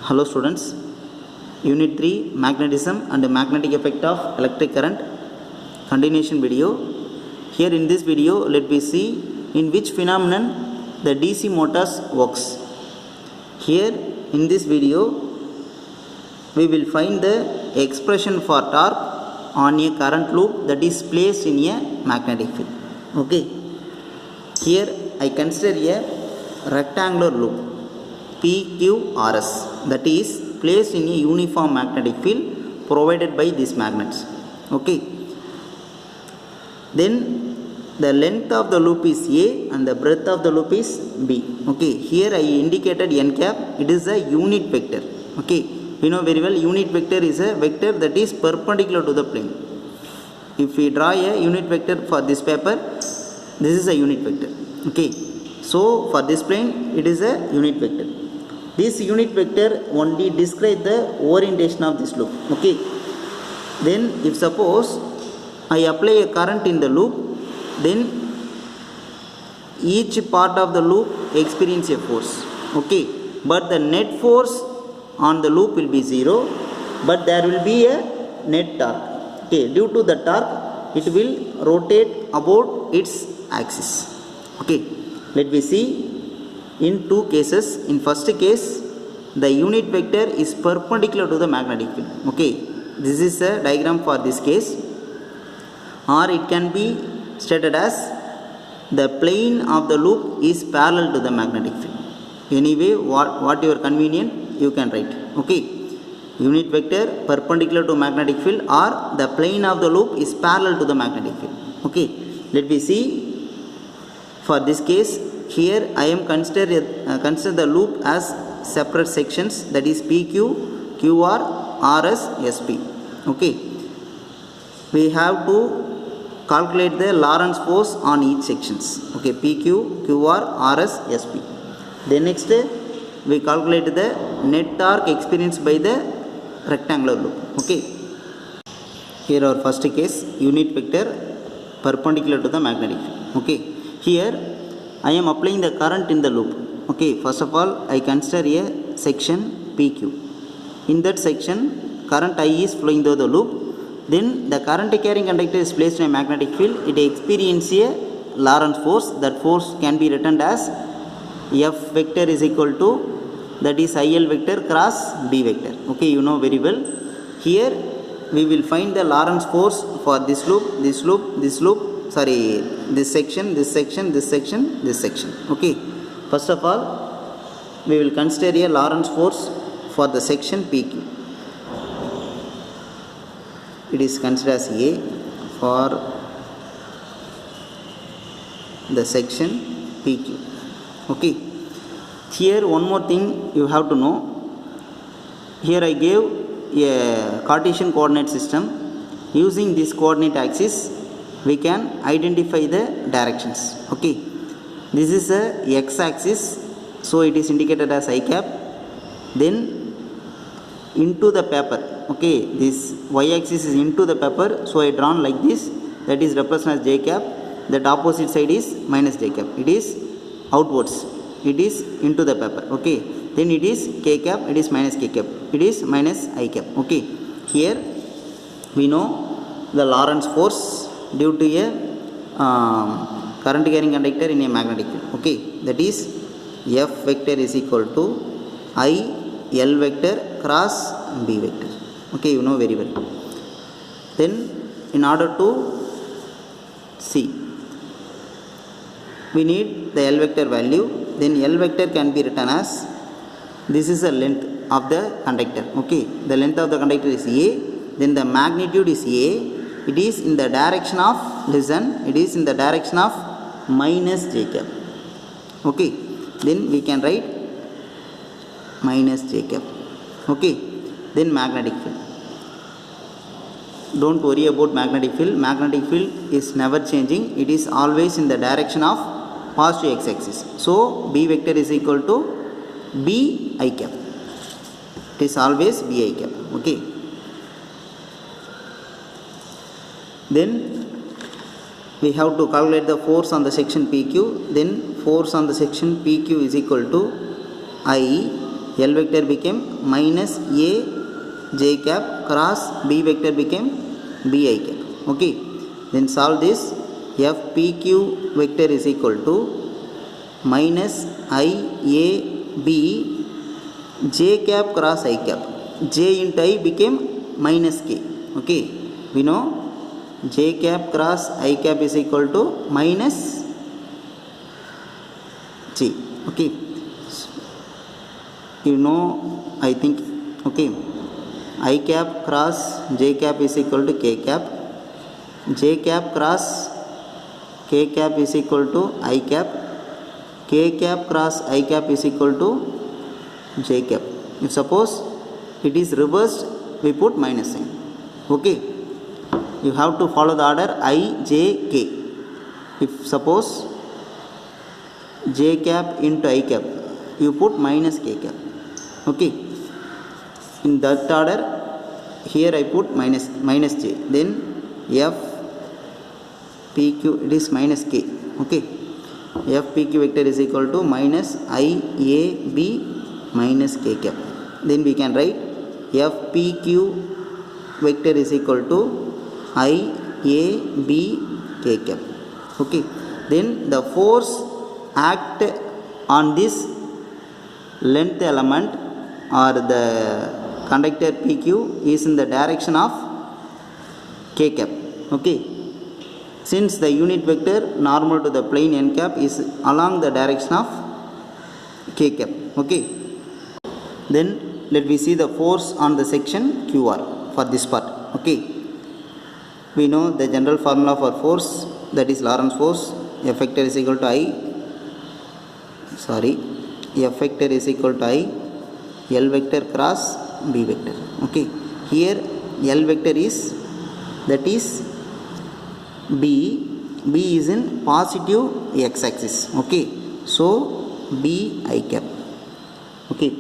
Hello students, Unit 3 Magnetism and Magnetic Effect of Electric Current continuation video. Here in this video let me see in which phenomenon the DC motors works. Here in this video we will find the expression for torque on a current loop that is placed in a magnetic field. Okay, here I consider a rectangular loop PQRS that is placed in a uniform magnetic field provided by these magnets. Okay, then the length of the loop is A and the breadth of the loop is B. Okay, here I indicated n cap, it is a unit vector. Okay, you know very well unit vector is a vector that is perpendicular to the plane. If we draw a unit vector for this paper, this is a unit vector. Okay, so for this plane it is a unit vector. This unit vector only describes the orientation of this loop. Okay, then if suppose I apply a current in the loop, then each part of the loop experience a force. Okay, but the net force on the loop will be 0, but there will be a net torque. Okay, due to the torque it will rotate about its axis. Okay, let me see in two cases. In first case the unit vector is perpendicular to the magnetic field. Okay, this is a diagram for this case, or it can be stated as the plane of the loop is parallel to the magnetic field. Anyway, what your convenient you can write. Okay, unit vector perpendicular to magnetic field or the plane of the loop is parallel to the magnetic field. Okay, let me see. For this case, here I am consider the loop as separate sections, that is PQ, QR, RS, SP. Okay, we have to calculate the Lorentz force on each sections. Okay, PQ, QR, RS, SP. Then next we calculate the net torque experienced by the rectangular loop. Okay, here our first case, unit vector perpendicular to the magnetic field. Okay, here I am applying the current in the loop. Okay, first of all I consider a section PQ. In that section current I is flowing through the loop. Then the current carrying conductor is placed in a magnetic field. It experiences a Lorentz force. That force can be written as F vector is equal to, that is IL vector cross B vector. Okay, you know very well. Here we will find the Lorentz force for this loop, this loop, this loop, sorry, this section, this section, this section, this section. Okay, first of all we will consider a Lorentz force for the section PQ. It is considered as A for the section PQ. Okay, here one more thing you have to know. Here I gave a Cartesian coordinate system. Using this coordinate axis we can identify the directions. Okay, this is a x axis, so it is indicated as I cap. Then into the paper, okay, this y axis is into the paper, so I drawn like this, that is represented as j cap. That opposite side is minus j cap, it is outwards, it is into the paper. Okay, then it is k cap, it is minus k cap, it is minus I cap. Okay, here we know the Lorentz force due to a current carrying conductor in a magnetic field. Okay, that is F vector is equal to I L vector cross B vector. Okay, you know very well. Then in order to see, we need the L vector value. Then L vector can be written as, this is the length of the conductor. Okay, the length of the conductor is A, then the magnitude is A. It is in the direction of, listen, it is in the direction of minus j cap. Okay, then we can write minus j cap. Okay, then magnetic field. Don't worry about magnetic field. Magnetic field is never changing. It is always in the direction of positive x axis. So B vector is equal to B I cap. It is always B I cap. Okay. Then we have to calculate the force on the section PQ. Then force on the section PQ is equal to I L vector became minus A j cap cross B vector became B I cap. Okay, then solve this. F PQ vector is equal to minus I A B j cap cross I cap. J into I became minus K. Okay, we know j cap cross I cap is equal to minus J. Okay, you know, I think, okay, I cap cross j cap is equal to k cap, j cap cross k cap is equal to I cap, k cap cross I cap is equal to j cap. If suppose it is reversed, we put minus sign. Okay, you have to follow the order I j k. If suppose j cap into I cap, you put minus k cap. Okay, in that order, here I put minus j, then F PQ, it is minus k. Okay, F PQ vector is equal to minus I A B minus k cap. Then we can write F PQ vector is equal to I A B k cap. Okay, then the force act on this length element or the conductor PQ is in the direction of k cap. Okay, since the unit vector normal to the plane n cap is along the direction of k cap. Okay, then let me see the force on the section QR for this part. Okay, we know the general formula for force, that is Lorentz force. F vector is equal to F vector is equal to I L vector cross B vector. Okay, here L vector is, that is B is in positive x axis. Okay, so B I cap. Okay,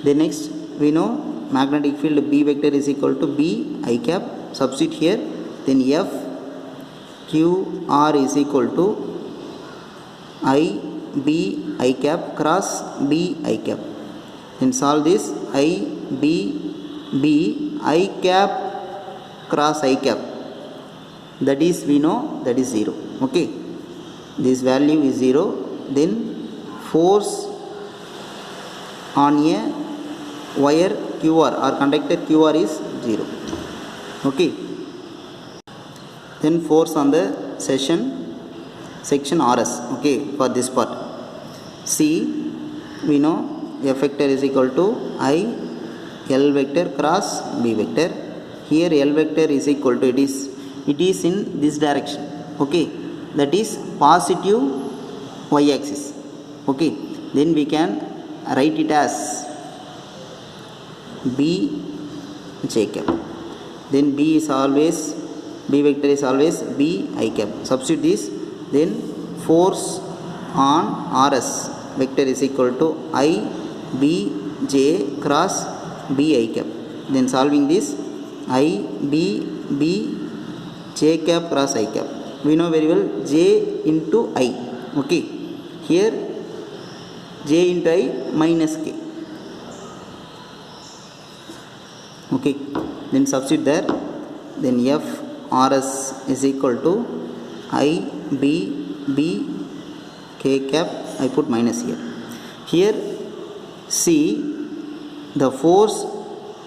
the next we know magnetic field B vector is equal to B I cap. Substitute here, then F Q R is equal to I B I cap cross B I cap. Then solve this. I B I cap cross I cap, that is we know that is 0. Okay, this value is 0. Then force on a wire QR or conductor QR is 0. Okay, then force on the section RS. Okay, for this part C, we know F vector is equal to I L vector cross B vector. Here L vector is equal to, it is in this direction. Okay, that is positive y axis. Okay, then we can write it as B j cap. Then B vector is always B I cap. Substitute this, then force on RS vector is equal to I B j cross B I cap. Then solving this, I B j cap cross I cap. We know very well j into I. Okay, here j into I minus k. Okay, then substitute there, then F RS is equal to I B k cap. I put minus here. Here see, the force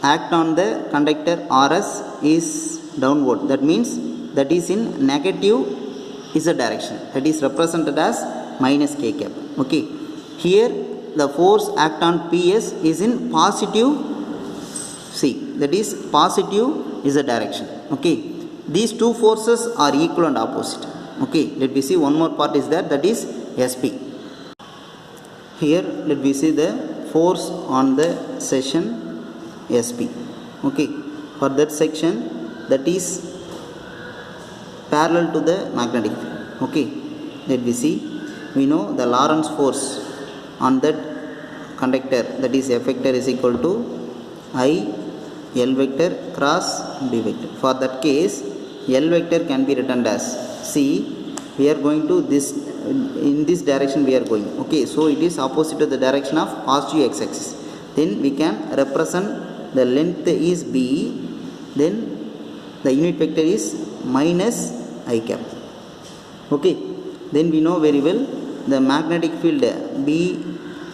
act on the conductor RS is downward. That means that is in negative is a direction, that is represented as minus k cap. Okay, here the force act on PS is in positive C, that is positive is a direction. Okay, these two forces are equal and opposite. Okay, let me see one more part is there, that is SP. Here let me see the force on the section SP. Okay, for that section, that is parallel to the magnetic field. Okay, let me see. We know the Lorentz force on that conductor, that is F vector is equal to I L vector cross B vector. For that case, L vector can be written as, see, we are going to this, in this direction we are going. Okay, so it is opposite to the direction of positive x axis. then we can represent the length is b, then the unit vector is minus I cap. Okay, then we know very well the magnetic field b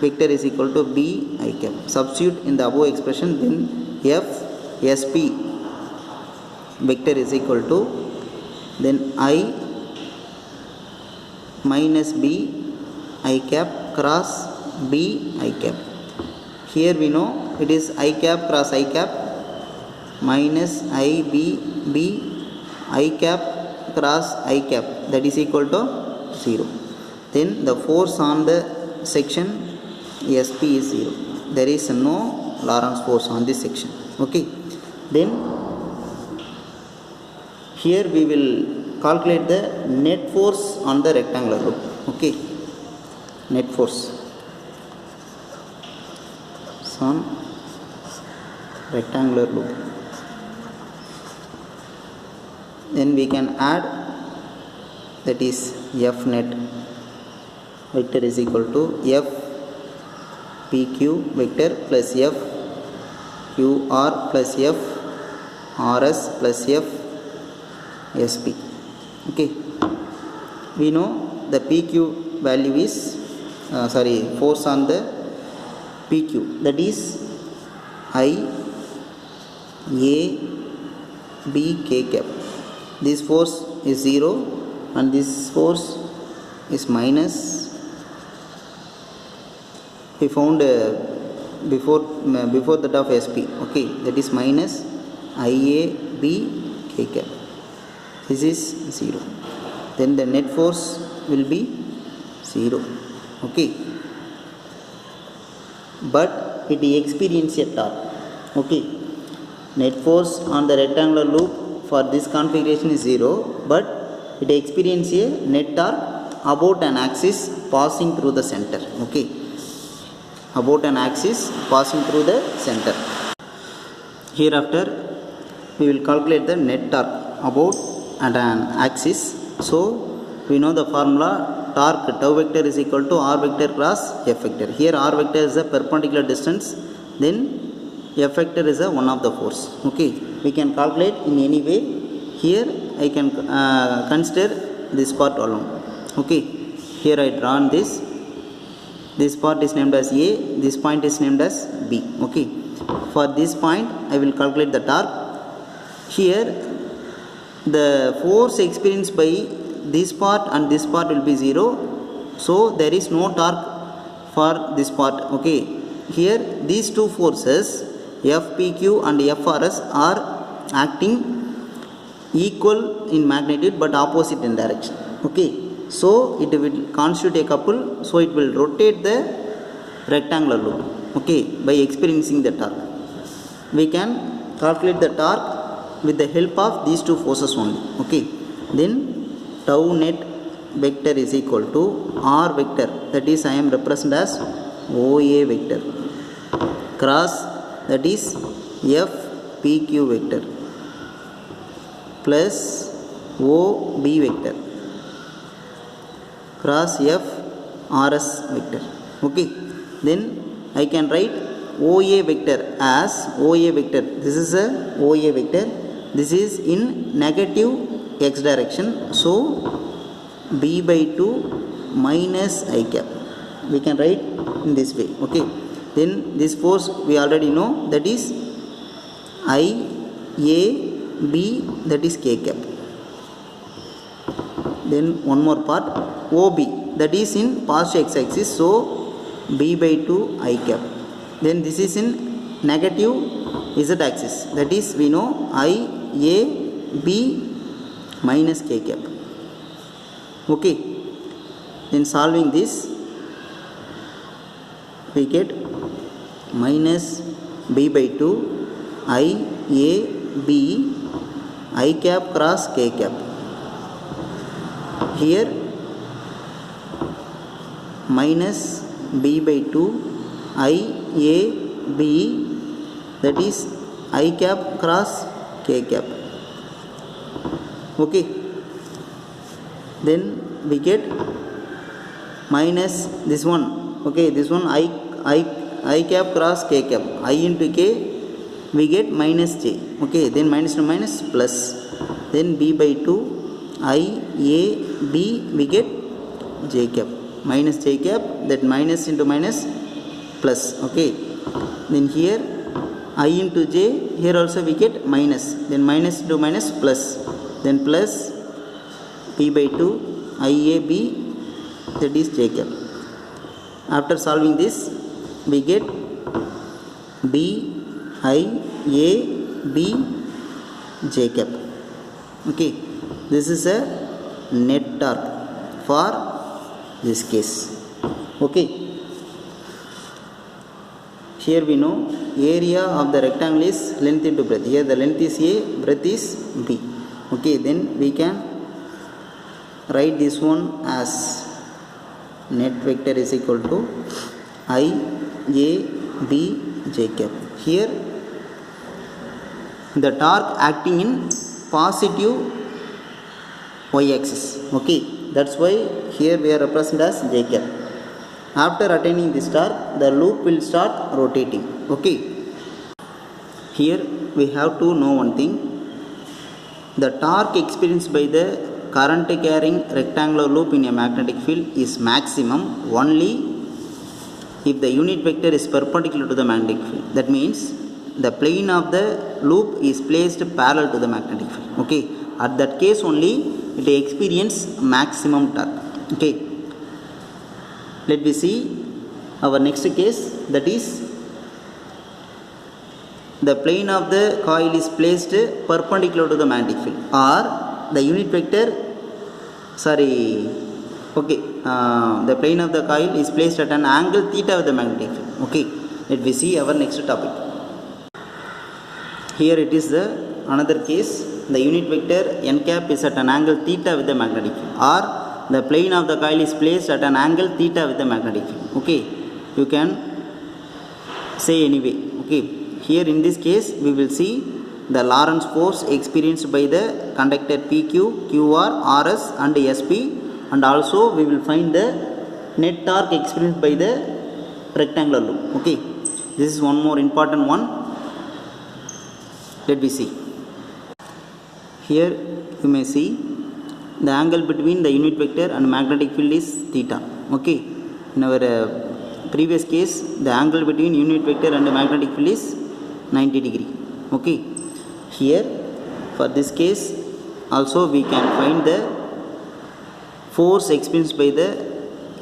vector is equal to b I cap. Substitute in the above expression, then f sp vector is equal to then I minus b I cap cross b I cap. Here we know it is I cap cross I cap minus I b b I cap cross I cap, that is equal to 0. Then the force on the section sp is 0. There is no Lorentz force on this section. Okay, then here we will calculate the net force on the rectangular loop. Okay, net force on rectangular loop. Then we can add, that is f net vector is equal to f pq vector plus f qr plus f rs plus f sp. Okay, we know the pq value is force on the pq, that is I a b k cap. This force is 0 and this force is minus. We found before that of sp. Okay, that is minus I a b k cap. This is 0. Then the net force will be 0. Okay, but it experience a torque. Okay, net force on the rectangular loop for this configuration is 0, but it experience a net torque about an axis passing through the center. Okay, about an axis passing through the center. Hereafter we will calculate the net torque about at an axis. So we know the formula, torque tau vector is equal to r vector cross f vector. Here r vector is a perpendicular distance, then f vector is a one of the force. Okay, we can calculate in any way. Here I can consider this part alone. Okay, here I drawn this part is named as a, this point is named as b. Okay, for this point I will calculate the torque. Here the force experienced by this part and this part will be 0, so there is no torque for this part. Okay, here these two forces fpq and frs are acting equal in magnitude but opposite in direction. Okay, so it will constitute a couple, so it will rotate the rectangular loop. Okay, by experiencing the torque we can calculate the torque with the help of these two forces only. Okay, then tau net vector is equal to r vector, that is I am represented as oa vector cross, that is f pq vector plus ob vector cross f rs vector. Okay, then I can write oa vector as oa vector. This is a oa vector, this is in negative x direction, so b by 2 minus I cap we can write in this way. Okay, then this force we already know, that is I a b, that is k cap. Then one more part ob, that is in positive x axis, so b by 2 I cap. Then this is in negative z axis, that is we know I a b minus k cap. Okay, then solving this we get minus b by 2 I a b I cap cross k cap. Here minus b by 2 I a b, that is I cap cross k cap. Okay, then we get minus this one. Okay, this one I I cap cross k cap, I into k we get minus j, okay, then minus to minus plus, then b by 2 I a b we get j cap, minus j cap, that minus into minus plus, okay, then here I into j, here also we get minus, then minus into minus plus, then plus b by 2 I a b, that is j cap. After solving this we get b I a b j cap, okay. This is a net torque for this case, okay. Here we know area of the rectangle is length into breadth. Here the length is a, breadth is b, okay. Then we can write this one as net vector is equal to I a b j cap. Here the torque acting in positive y axis, okay, that's why here we are represented as j cap. After attaining this torque, the loop will start rotating, okay. Here we have to know one thing, the torque experienced by the current carrying rectangular loop in a magnetic field is maximum only if the unit vector is perpendicular to the magnetic field. That means the plane of the loop is placed parallel to the magnetic field, okay. At that case only it experience maximum torque, okay. Let me see our next case, that is the plane of the coil is placed perpendicular to the magnetic field, or the unit vector, okay, the plane of the coil is placed at an angle theta with the magnetic field, okay. Let me see our next topic. Here it is the another case, the unit vector n cap is at an angle theta with the magnetic field, or the plane of the coil is placed at an angle theta with the magnetic field, okay. You can say anyway, okay. Here in this case we will see the Lorentz force experienced by the conductor PQ, QR, RS and SP, and also we will find the net torque experienced by the rectangular loop, okay. This is one more important one. Let me see. Here you may see the angle between the unit vector and magnetic field is theta, okay. In our previous case the angle between unit vector and the magnetic field is 90 degree, okay. Here for this case also we can find the force experienced by the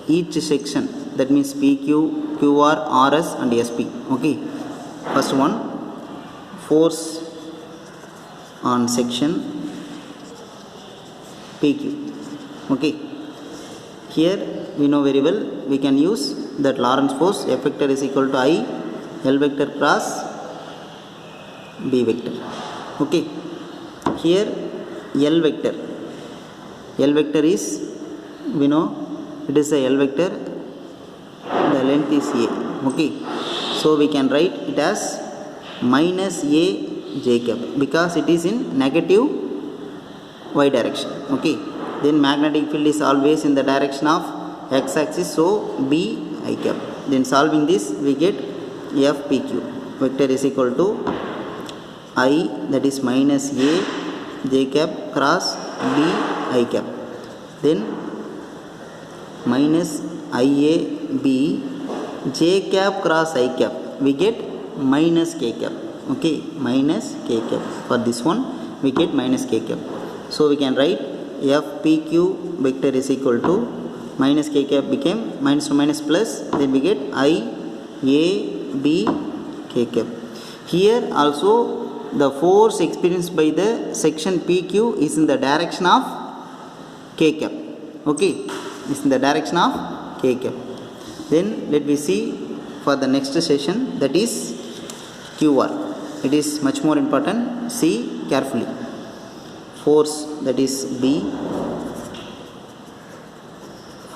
each section, that means PQ, QR, RS and SP, okay. First one, force on section PQ, okay. Here we know very well, we can use that Lorentz force F vector is equal to I L vector cross B vector, okay. Here L vector is, we know it is a L vector, the length is A, okay. So we can write it as minus A j cap, because it is in negative y direction, okay. Then magnetic field is always in the direction of x axis, so B I cap. Then solving this we get F PQ vector is equal to I, that is minus A j cap cross B I cap, then minus IA B j cap cross I cap, we get minus k cap, okay, minus k cap. For this one we get minus k cap, so we can write F PQ vector is equal to minus k cap became minus to minus plus, then we get I A B k cap. Here also the force experienced by the section PQ is in the direction of k cap, okay, is in the direction of k cap. Then let me see for the next session, that is QR. It is much more important, see carefully. Force, that is B,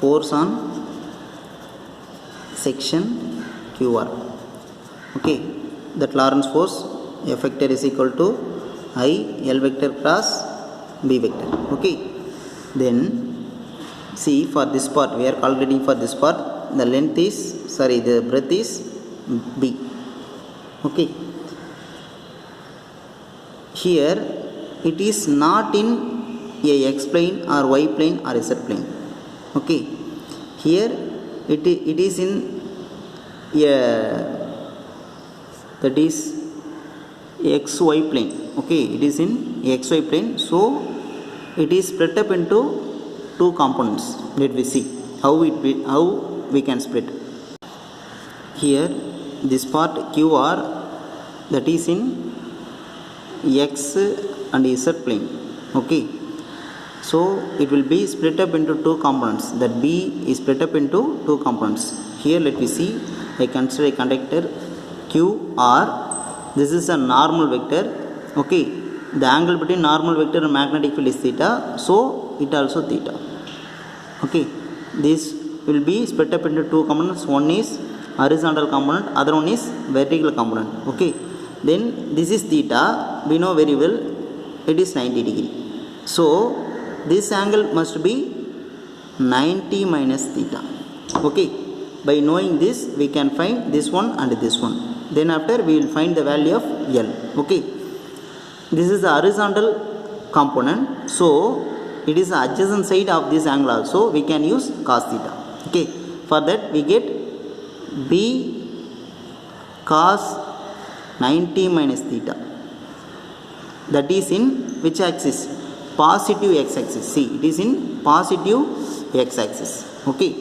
force on section QR, okay. That Lorentz force F vector is equal to I L vector cross B vector, okay. Then see for this part, we are calculating for this part, the length is, the breadth is B. Okay. Here it is not in a x plane or y plane or z plane. Okay. Here it is in a, that is xy plane. Okay, it is in xy plane, so it is split up into two components. Let we see how we can split. Here this part QR, that is in x and z plane. Okay, so it will be split up into two components. That B is split up into two components. Here let me see, I consider a conductor QR. This is a normal vector. Okay, the angle between normal vector and magnetic field is theta, so it also theta. Okay, this will be split up into two components. One is horizontal component, other one is vertical component. Okay, then this is theta, we know very well it is 90 degree. So this angle must be 90 minus theta. Okay, by knowing this we can find this one and this one. Then after we will find the value of L. Okay, this is the horizontal component, so it is the adjacent side of this angle also, we can use cos theta. Okay, for that we get B cos 90 minus theta. That is in which axis? Positive x axis. See, it is in positive x axis. Okay,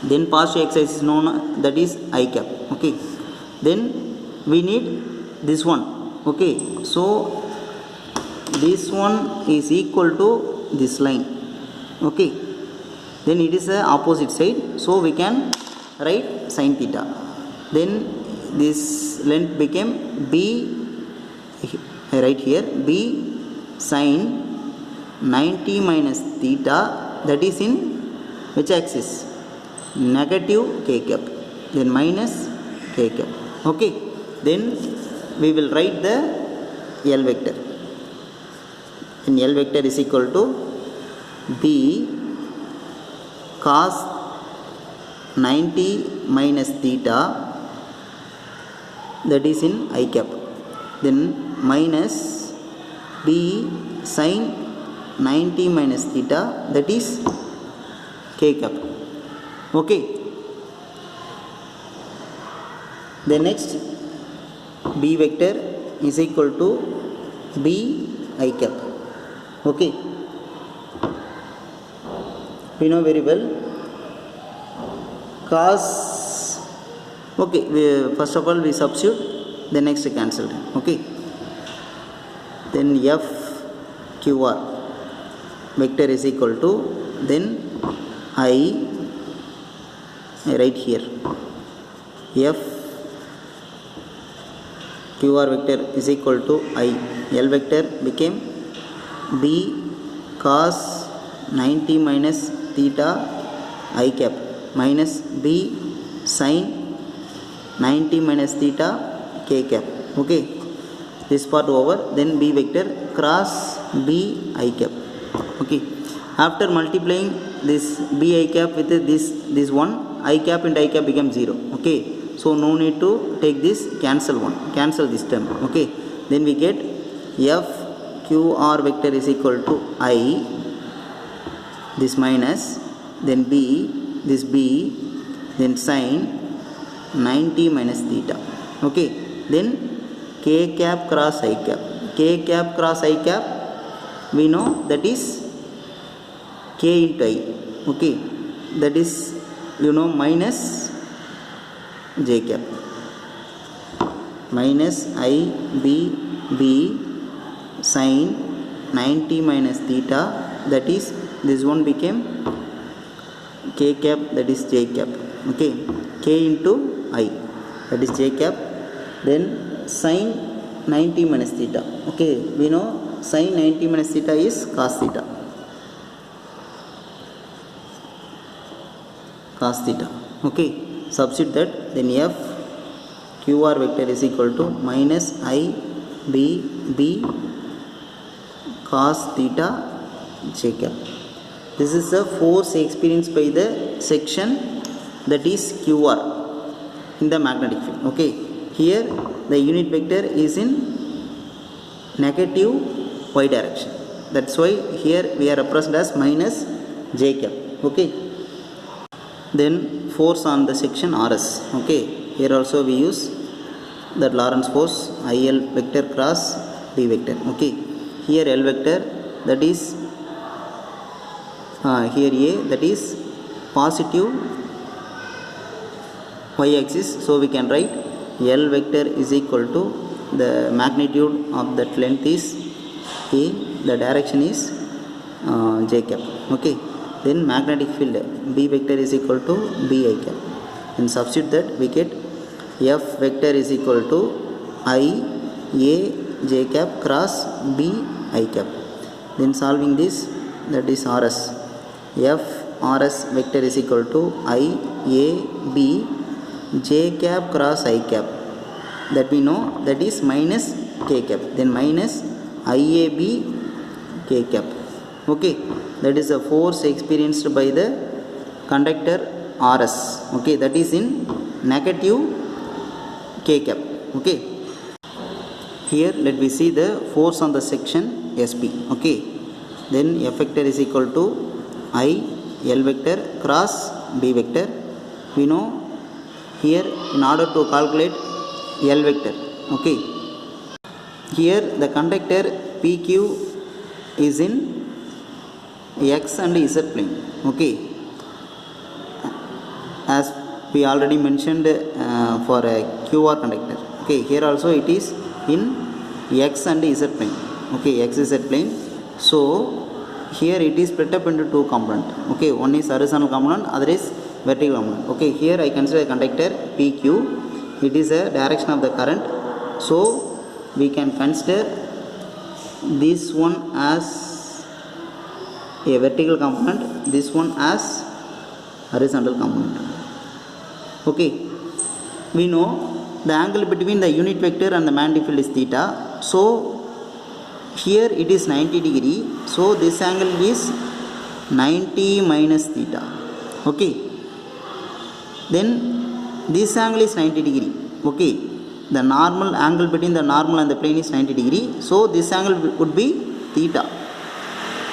then positive x axis known, that is I cap. Okay, then we need this one. Okay, so this one is equal to this line. Okay, then it is the opposite side, so we can write sin theta. Then this length became B, right here, B sin 90 minus theta, that is in which axis? Negative k cap, then minus k cap. Okay, then we will write the L vector. And L vector is equal to B cos 90 minus theta, that is in I cap, then minus B sin 90 minus theta, that is k cap. Okay, the next B vector is equal to B I cap. Okay, we know very well cos. Okay, first of all we substitute, the next cancelled. Okay, then F QR vector is equal to, then I write here F QR vector is equal to I. L vector became B cos 90 minus theta I cap minus B sin 90 minus theta k cap. Okay, this part over, then B vector cross B I cap. Okay, after multiplying this B I cap with this one, I cap and I cap become 0. Okay, so no need to take this, cancel this term. Okay, then we get F QR vector is equal to I, this minus, then B, this B, then sin 90 minus theta. Okay, then k cap cross I cap. K cap cross I cap, we know that is k into I. Okay, that is, you know, minus j cap, minus I B B sin 90 minus theta, that is this one became k cap, that is j cap. Okay, k into I, that is j cap, then sin 90 minus theta. Okay, we know sin 90 minus theta is cos theta. Cos theta. Okay, substitute that, then F QR vector is equal to minus I B B cos theta j cap. This is the force experienced by the section, that is QR. in the magnetic field. Okay, here the unit vector is in negative y direction. That's why here we are represented as minus j cap. Okay, then force on the section RS. Okay, here also we use that Lorentz force IL vector cross B vector. Okay, here L vector, that is here A, that is positive y axis, so we can write L vector is equal to the magnitude of that length is A, the direction is j cap. Okay, then magnetic field B vector is equal to B I cap, and substitute that we get F vector is equal to I A j cap cross B I cap. Then solving this, that is RS, F RS vector is equal to I A B j cap cross I cap, that we know, that is minus k cap, then minus IAB k cap. Okay, that is the force experienced by the conductor RS. Okay, that is in negative k cap. Okay, here let me see the force on the section SP. Okay, then F vector is equal to I L vector cross B vector. We know here, in order to calculate L vector, okay, here the conductor PQ is in X and Z plane. Okay, as we already mentioned for a QR conductor. Okay, here also it is in X and Z plane. Okay, XZ plane. So here it is split up into two components. Okay, one is horizontal component, other is vertical component. Okay, here I consider a conductor PQ. It is a direction of the current. So we can consider this one as a vertical component, this one as horizontal component. Okay, we know the angle between the unit vector and the magnetic field is theta. So here it is 90 degree. So this angle is 90 minus theta. Okay, then this angle is 90 degree. Okay, the normal angle between the normal and the plane is 90 degree. So this angle would be theta.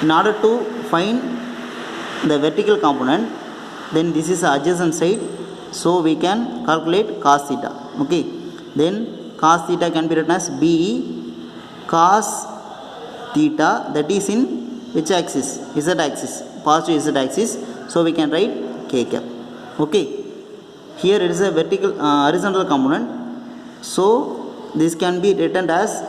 In order to find the vertical component, then this is the adjacent side, so we can calculate cos theta. Okay, then cos theta can be written as B cos theta, that is in which axis? Z axis, positive Z axis, so we can write k cap. Okay, here it is a vertical horizontal component, so this can be written as,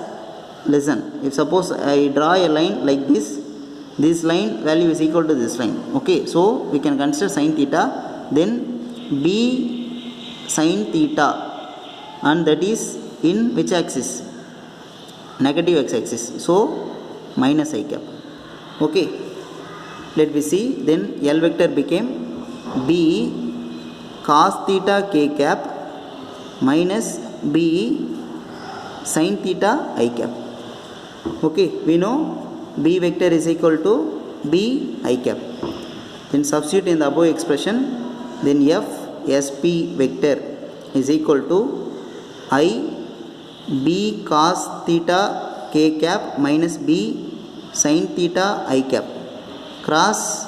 listen, if suppose I draw a line like this line value is equal to this line. Okay, so we can consider sin theta, then B sin theta, and that is in which axis? Negative x axis, so minus I cap. Okay, let me see, then L vector became B cos theta k cap minus B sin theta I cap. Okay, we know B vector is equal to B I cap. Then substitute in the above expression, then F SP vector is equal to I B cos theta k cap minus B sin theta I cap cross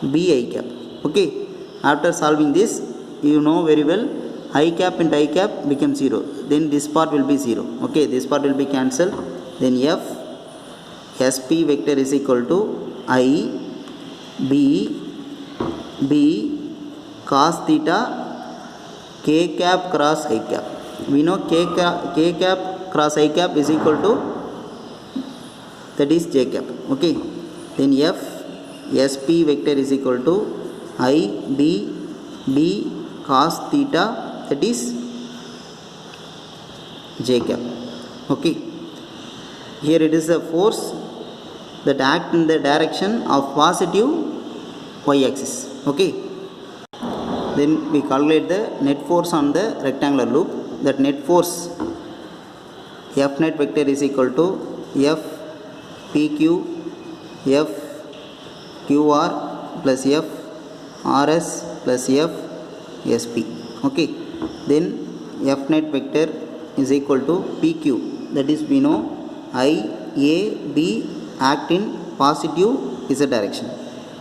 B I cap. Okay, after solving this, you know very well, I cap into I cap becomes 0. Then this part will be 0. Okay, this part will be cancelled. Then F SP vector is equal to I B cos theta k cap cross I cap. We know k cap cross I cap is equal to, that is j cap. Okay, then F SP vector is equal to I B cos theta, that is j cap. Okay, here it is a force that act in the direction of positive y axis. Okay, then we calculate the net force on the rectangular loop. That net force F net vector is equal to F PQ F QR plus F RS plus F SP. Okay, then F net vector is equal to PQ. That is, we know I, A, B act in positive z direction.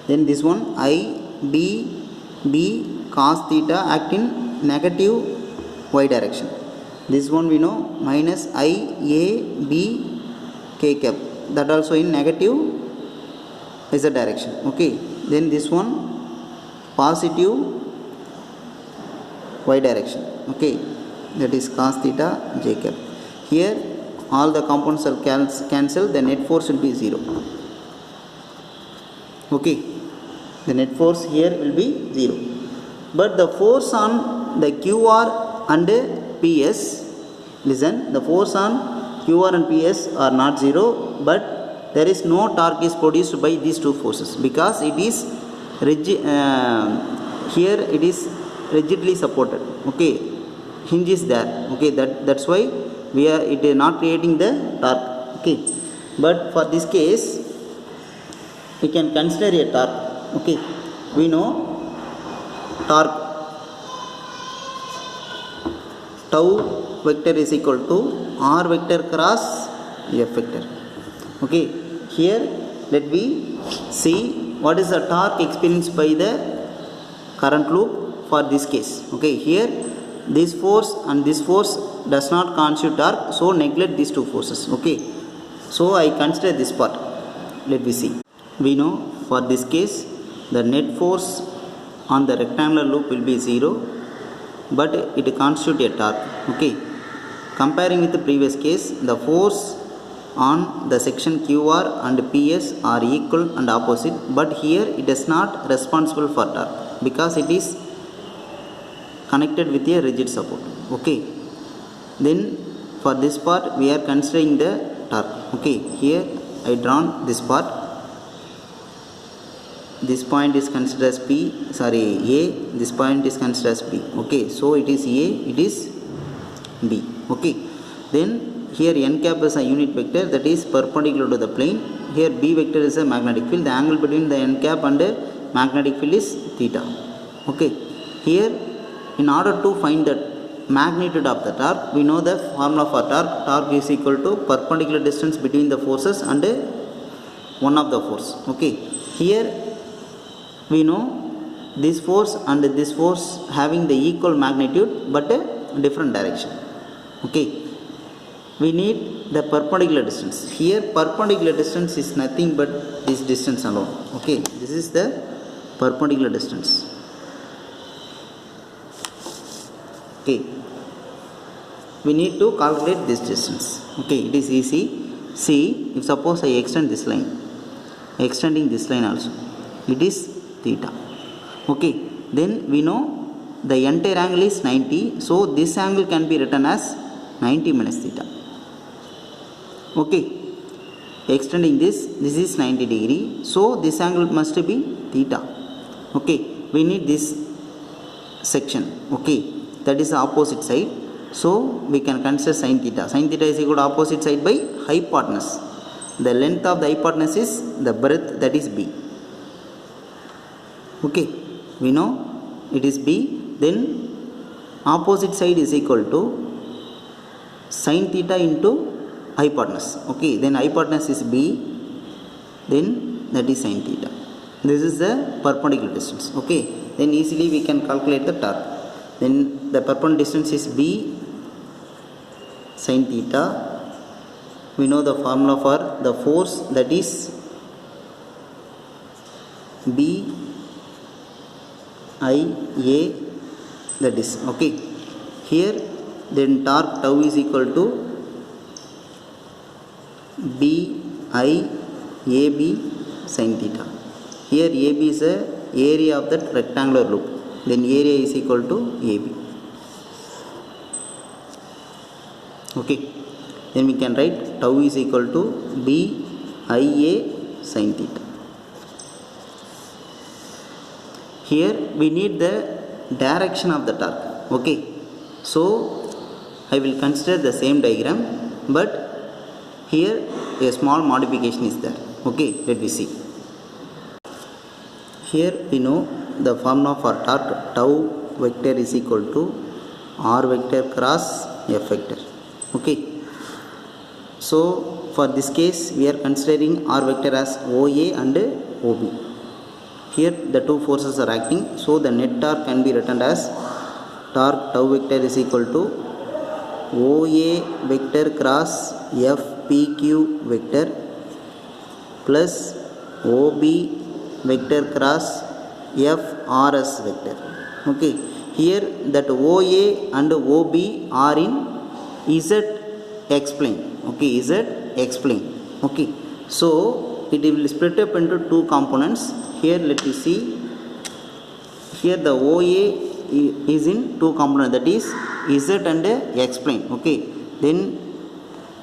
Then this one I, B, B cos theta act in negative y direction. This one we know minus I, A, B k cap, that also in negative z direction. Okay. Then this one positive y direction. Okay, that is cos theta j cap. Here all the components are cancelled, the net force will be 0. Okay, the net force here will be 0. But the force on the QR and PS, listen, the force on QR and PS are not 0, but there is no torque is produced by these two forces because it is rigid. Here it is rigidly supported. Okay, hinge is there. Okay, that's why it is not creating the torque. Okay, but for this case we can consider a torque. Okay, we know torque tau vector is equal to r vector cross f vector. Okay, here let me see what is the torque experienced by the current loop for this case. Okay, here this force and this force does not constitute torque, so neglect these two forces. Okay, so I consider this part. Let me see. We know for this case the net force on the rectangular loop will be 0, but it constitutes a torque. Okay, comparing with the previous case, the force on the section QR and PS are equal and opposite, but here it is not responsible for torque because it is connected with a rigid support. Okay, then for this part we are considering the torque. Okay, here I drawn this part. This point is considered as A, this point is considered as B. Okay, so it is A, it is B. Okay, then here n cap is a unit vector that is perpendicular to the plane. Here B vector is a magnetic field. The angle between the n cap and the magnetic field is theta. Okay, here in order to find the magnitude of the torque, we know the formula for torque. Torque is equal to perpendicular distance between the forces and one of the force. Okay, here we know this force and this force having the equal magnitude but a different direction. Okay, we need the perpendicular distance. Here perpendicular distance is nothing but this distance alone. Okay, this is the perpendicular distance. Okay, we need to calculate this distance. Okay, it is easy. See, if suppose I extend this line, extending this line also, it is theta. Okay, then we know the entire angle is 90, so this angle can be written as 90 minus theta. Okay, extending this is 90 degree, so this angle must be theta. Okay, we need this section. Okay, that is the opposite side, so we can consider sin theta. Sin theta is equal to opposite side by hypotenuse. The length of the hypotenuse is the breadth, that is B. Okay, we know it is B. Then opposite side is equal to sin theta into hypotenuse. Okay, then hypotenuse is B, then that is sin theta. This is the perpendicular distance. Okay, then easily we can calculate the torque. Then the perpendicular distance is B sin theta. We know the formula for the force, that is B I A, that is. Okay, here then torque tau is equal to B I A B sin theta. Here AB is the area of that rectangular loop, then area is equal to AB. Okay, then we can write tau is equal to B I A sin theta. Here we need the direction of the torque. Okay, so I will consider the same diagram, but here a small modification is there. Okay, let me see. Here we know the formula for torque tau vector is equal to r vector cross f vector. Okay, so for this case we are considering r vector as OA and OB. Here the two forces are acting, so the net torque can be written as torque tau vector is equal to OA vector cross FPQ vector plus OB vector cross FRS vector. Okay, here that OA and OB are in Z explain. Okay, Z explain. Okay, so it will split up into two components. Here let me see, here the OA is in two components, that is Z and explain. Okay, then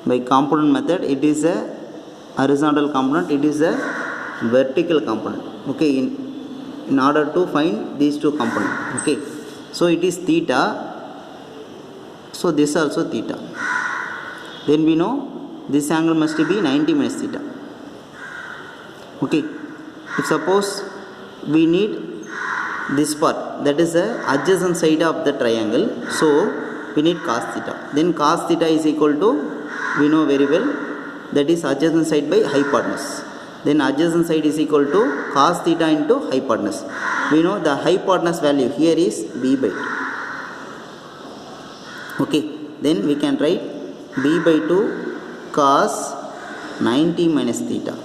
by component method it is a horizontal component, it is a vertical component. Okay, in order to find these two components. Okay, so it is theta, so this also theta, then we know this angle must be 90 minus theta. Okay, if suppose we need this part, that is the adjacent side of the triangle, so we need cos theta, then cos theta is equal to, we know very well, that is adjacent side by hypotenuse, then adjacent side is equal to cos theta into hypotenuse. We know the hypotenuse value here is b by 2. Okay, then we can write b by 2 cos 90 minus theta,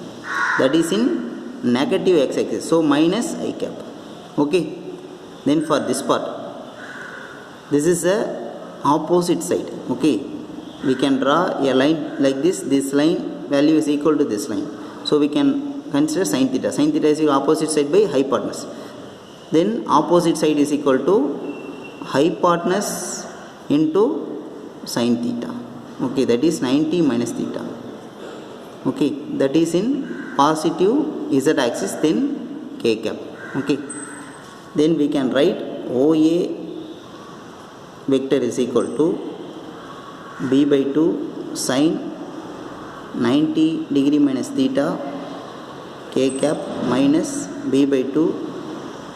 that is in negative x-axis, so minus I cap. Okay, then for this part, this is the opposite side. Okay, we can draw a line like this, this line value is equal to this line, so we can consider sin theta. Sin theta is opposite side by hypotenuse, then opposite side is equal to hypotenuse into sin theta. Okay, that is 90 minus theta. Okay, that is in positive z axis, then k cap. Okay, then we can write OA vector is equal to b by 2 sin 90 degree minus theta k cap minus b by 2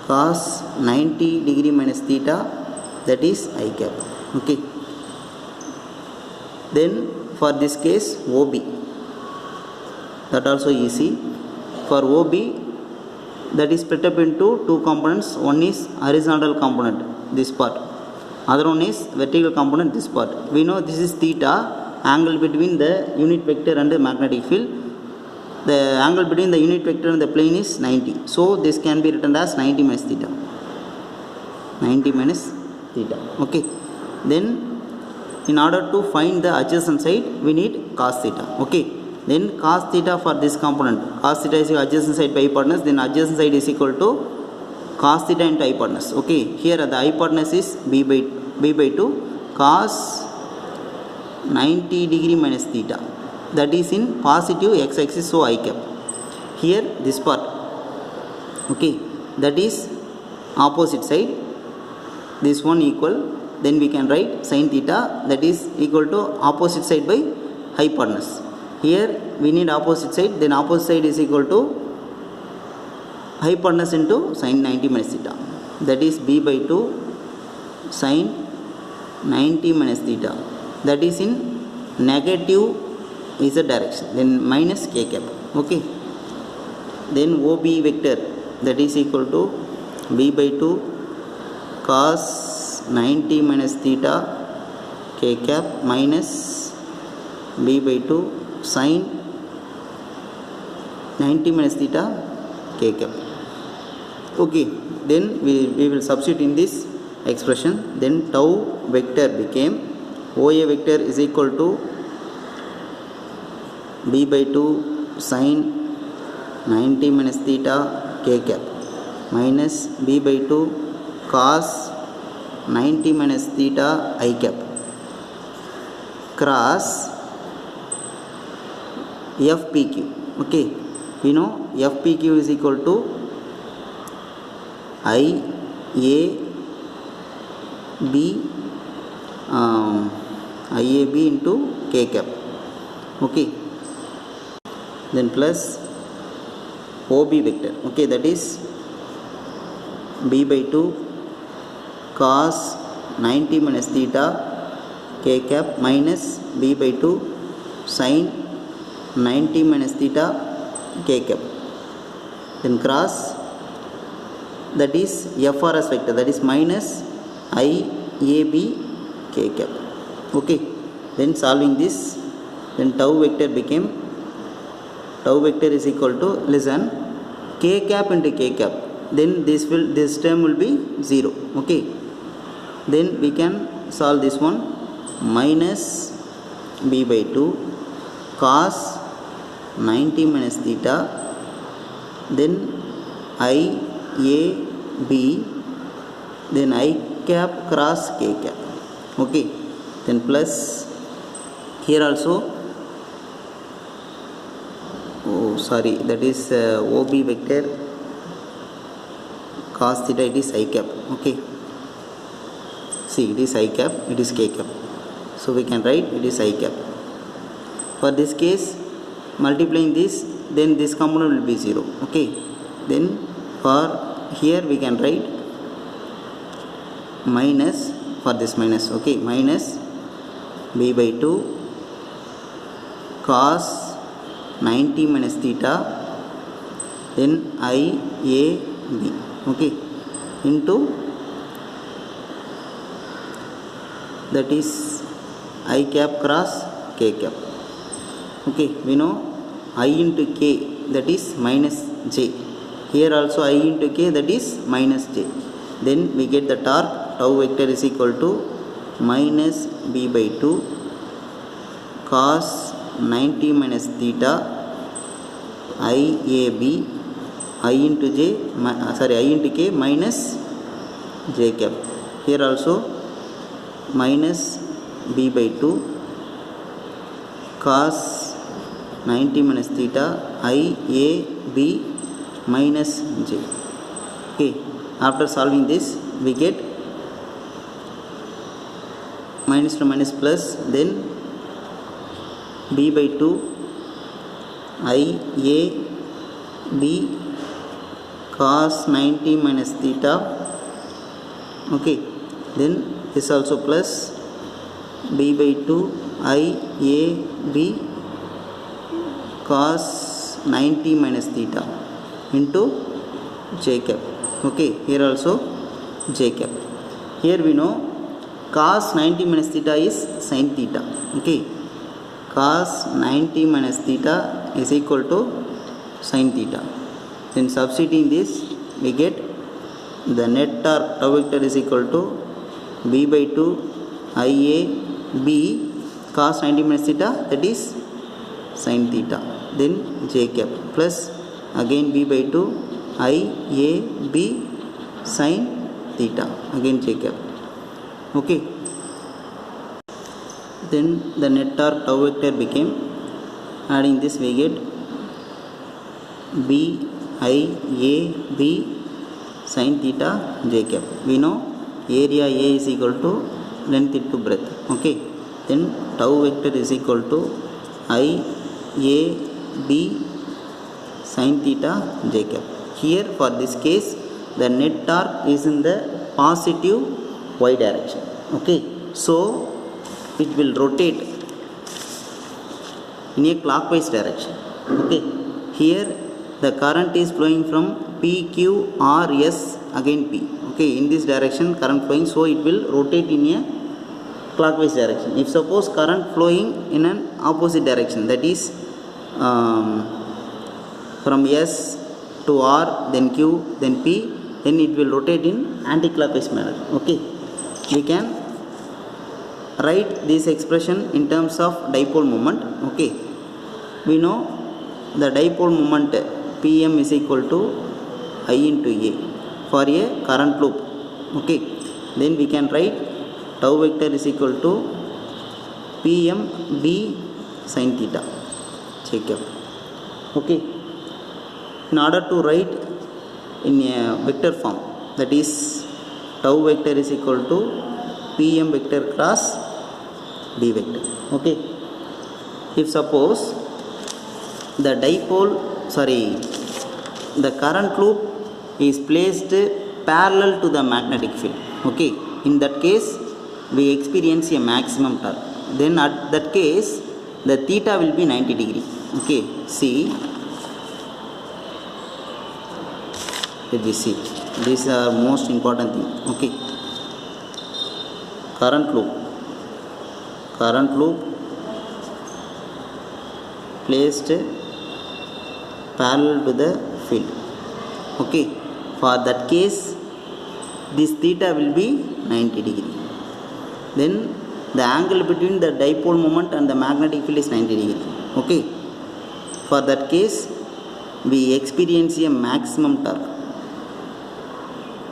cos 90 degree minus theta, that is I cap. Okay, then for this case OB, that also easy. For OB, that is split up into two components, one is horizontal component, this part, other one is vertical component, this part. We know this is theta, angle between the unit vector and the magnetic field. The angle between the unit vector and the plane is 90, so this can be written as 90 minus theta, 90 minus theta. Okay, then in order to find the adjacent side we need cos theta. Okay, then cos theta for this component, cos theta is adjacent side by hypotenuse, then adjacent side is equal to cos theta into hypotenuse. Okay, here the hypotenuse is b by 2 cos 90 degree minus theta, that is in positive x-axis, so I cap. Here this part, okay, that is opposite side, this one equal, then we can write sin theta, that is equal to opposite side by hypotenuse. Here we need opposite side, then opposite side is equal to hypotenuse into sin 90 minus theta, that is b by 2 sin 90 minus theta, that is in negative z direction, then minus k cap. Okay, then OB vector, that is equal to b by 2 cos 90 minus theta k cap minus b by 2 sin 90 minus theta k cap. Okay, then we will substitute in this expression, then tau vector became OA vector is equal to b by 2 sin 90 minus theta k cap minus b by 2 cos 90 minus theta I cap cross FPQ. Okay, we know FPQ is equal to IAB into k cap. Okay, then plus OB vector. Okay, that is b by 2 cos 90 minus theta k cap minus b by 2 sin 90 minus theta k cap, then cross, that is FRS vector, that is minus IAB k cap. Okay, then solving this, then tau vector became, tau vector is equal to, listen, k cap into k cap, then this term will be 0. Okay, then we can solve this one, minus b by 2 cos 90 minus theta, then I A B, then I cap cross k cap. Okay, then plus here also, oh sorry, that is OB vector cos theta, it is I cap. Okay, see, it is I cap, it is k cap, so we can write it is I cap. For this case, multiplying this, then this component will be 0. Okay, then for here we can write minus, for this minus. Okay, minus b by 2 cos 90 minus theta, then I A B. Okay, into, that is I cap cross k cap. Okay, we know I into k, that is minus j. Here also I into k, that is minus j. Then we get the torque, tau vector is equal to minus b by 2 cos 90 minus theta I A B, I into j, I into k minus j cap. Here also minus b by 2 cos 90 minus theta I A B minus j. Okay, after solving this, we get minus to minus plus, then b by 2 I A B cos 90 minus theta. Okay, then this also plus b by 2 I A B cos 90 minus theta into j cap. Okay, here also j cap. Here we know cos 90 minus theta is sin theta. Okay, cos 90 minus theta is equal to sin theta. Then substituting this, we get the net torque tau vector is equal to b by 2 I A B cos 90 minus theta, that is sin theta, then j cap, plus again b by 2 I A B sin theta, again j cap. Okay, then the net torque tau vector became, adding this we get b I A B sin theta j cap. We know area A is equal to length into breadth. Okay, then tau vector is equal to I A B sin theta j cap. Here for this case, the net torque is in the positive y direction. Okay, so it will rotate in a clockwise direction. Okay, here the current is flowing from P, Q, R, S, again P. Okay, in this direction current flowing, so it will rotate in a clockwise direction. If suppose current flowing in an opposite direction, that is from S to R, then Q, then P, then it will rotate in anti-clockwise manner. Okay, we can write this expression in terms of dipole moment. Okay, we know the dipole moment Pm is equal to I into A for a current loop. Okay, then we can write tau vector is equal to Pm B sin theta. Check up. Okay, in order to write in a vector form, that is tau vector is equal to Pm vector cross B vector. Okay, if suppose the dipole, the current loop is placed parallel to the magnetic field. Okay, In that case we experience a maximum torque. Then at that case the theta will be 90 degree. Okay, see, let me see, these are most important thing. Okay, current loop placed parallel to the field. Okay, for that case this theta will be 90 degree. Then the angle between the dipole moment and the magnetic field is 90 degree. Okay, for that case we experience a maximum torque,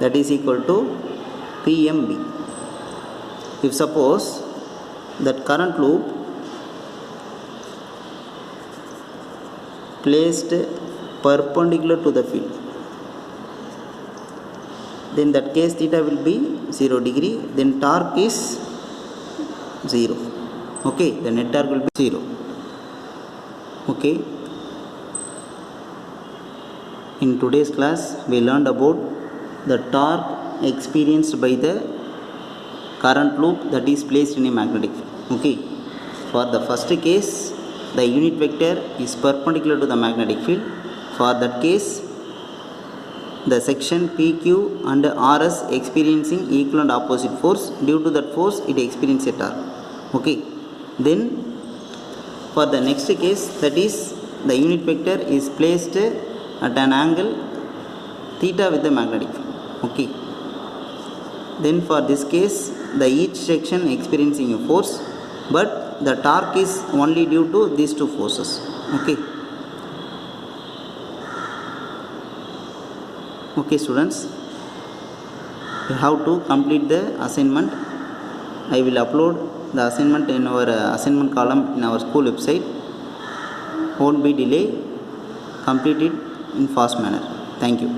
that is equal to PMB. If suppose that current loop placed perpendicular to the field, then that case theta will be 0 degree, then torque is 0. Okay, the net torque will be 0. Okay, in today's class we learned about the torque experienced by the current loop that is placed in a magnetic field. Okay, for the first case the unit vector is perpendicular to the magnetic field. For that case the section PQ and RS experiencing equal and opposite force. Due to that force it experiences a torque. Okay, then for the next case, that is the unit vector is placed at an angle theta with the magnetic field. Okay, then for this case the each section experiencing a force, but the torque is only due to these two forces. Okay. Okay students, you have to complete the assignment. I will upload the assignment in our assignment column in our school website. Won't be delay, complete it in fast manner. Thank you.